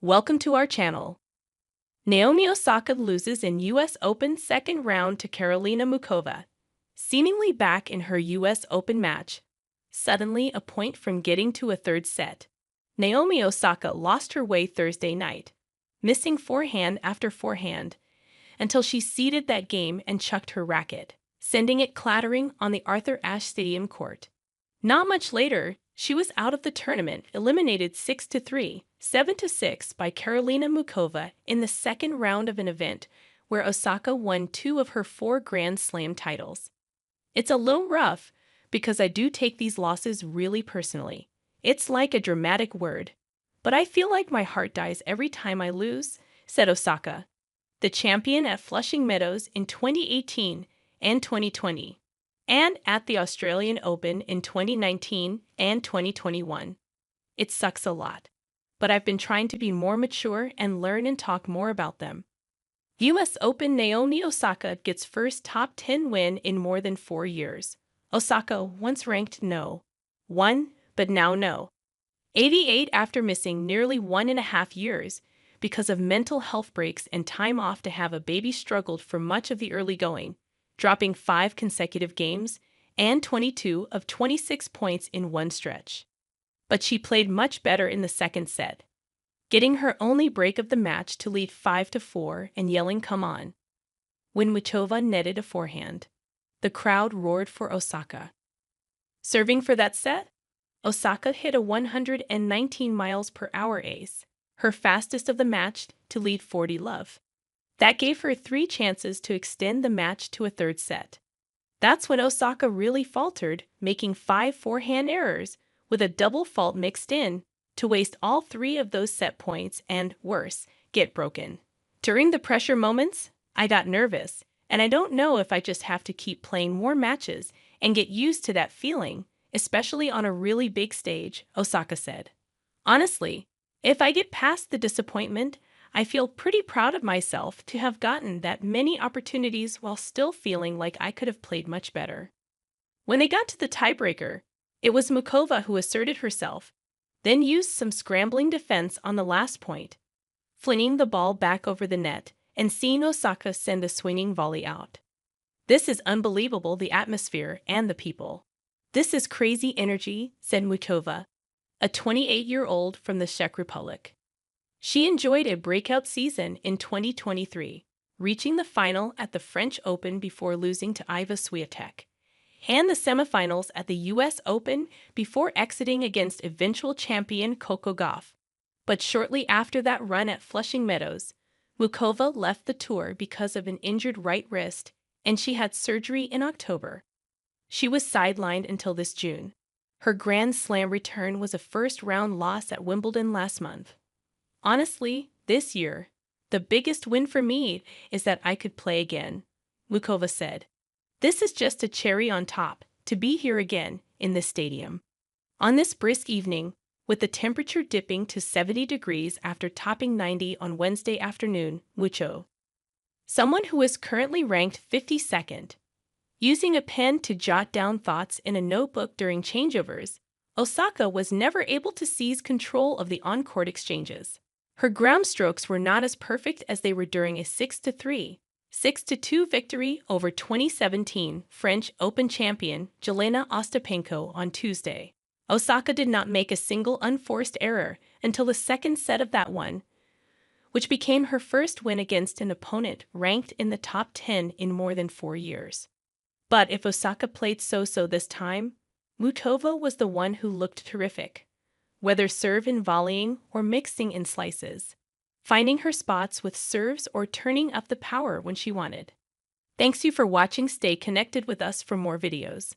Welcome to our channel. Naomi Osaka loses in U.S. Open second round to Karolina Muchova, seemingly back in her U.S. Open match, suddenly a point from getting to a third set. Naomi Osaka lost her way Thursday night, missing forehand after forehand, until she ceded that game and chucked her racket, sending it clattering on the Arthur Ashe Stadium court. Not much later, she was out of the tournament, eliminated 6-3, 7-6 by Karolina Muchova in the second round of an event where Osaka won 2 of her 4 Grand Slam titles. It's a little rough because I do take these losses really personally. It's like a dramatic word, but I feel like my heart dies every time I lose, said Osaka, the champion at Flushing Meadows in 2018 and 2020. And at the Australian Open in 2019 and 2021. It sucks a lot, but I've been trying to be more mature and learn and talk more about them. U.S. Open Naomi Osaka gets first top 10 win in more than 4 years. Osaka, once ranked no. 1, but now no. 88 after missing nearly 1.5 years because of mental health breaks and time off to have a baby, struggled for much of the early going, dropping 5 consecutive games and 22 of 26 points in one stretch. But she played much better in the second set, getting her only break of the match to lead 5-4 and yelling "come on" when Muchova netted a forehand. The crowd roared for Osaka. Serving for that set, Osaka hit a 119 miles per hour ace, her fastest of the match, to lead 40-love. That gave her 3 chances to extend the match to a third set. That's when Osaka really faltered, making 5 forehand errors, with a double fault mixed in, to waste all 3 of those set points and, worse, get broken. During the pressure moments, I got nervous, and I don't know if I just have to keep playing more matches and get used to that feeling, especially on a really big stage, Osaka said. Honestly, if I get past the disappointment, I feel pretty proud of myself to have gotten that many opportunities while still feeling like I could have played much better. When they got to the tiebreaker, it was Muchova who asserted herself, then used some scrambling defense on the last point, flinging the ball back over the net and seeing Osaka send a swinging volley out. "This is unbelievable, the atmosphere and the people. This is crazy energy," said Muchova, a 28-year-old from the Czech Republic. She enjoyed a breakout season in 2023, reaching the final at the French Open before losing to Iva Swiatek, and the semifinals at the U.S. Open before exiting against eventual champion Coco Gauff. But shortly after that run at Flushing Meadows, Muchova left the tour because of an injured right wrist, and she had surgery in October. She was sidelined until this June. Her Grand Slam return was a first-round loss at Wimbledon last month. "Honestly, this year, the biggest win for me is that I could play again," Muchova said. "This is just a cherry on top, to be here again in this stadium." On this brisk evening, with the temperature dipping to 70 degrees after topping 90 on Wednesday afternoon, Mucho, someone who is currently ranked 52nd, using a pen to jot down thoughts in a notebook during changeovers, Osaka was never able to seize control of the on-court exchanges. Her ground strokes were not as perfect as they were during a 6-3, 6-2 victory over 2017 French Open champion Jelena Ostapenko on Tuesday. Osaka did not make a single unforced error until the second set of that one, which became her first win against an opponent ranked in the top 10 in more than 4 years. But if Osaka played so-so this time, Muchova was the one who looked terrific, whether serve in volleying or mixing in slices, finding her spots with serves or turning up the power when she wanted. Thanks you for watching. Stay connected with us for more videos.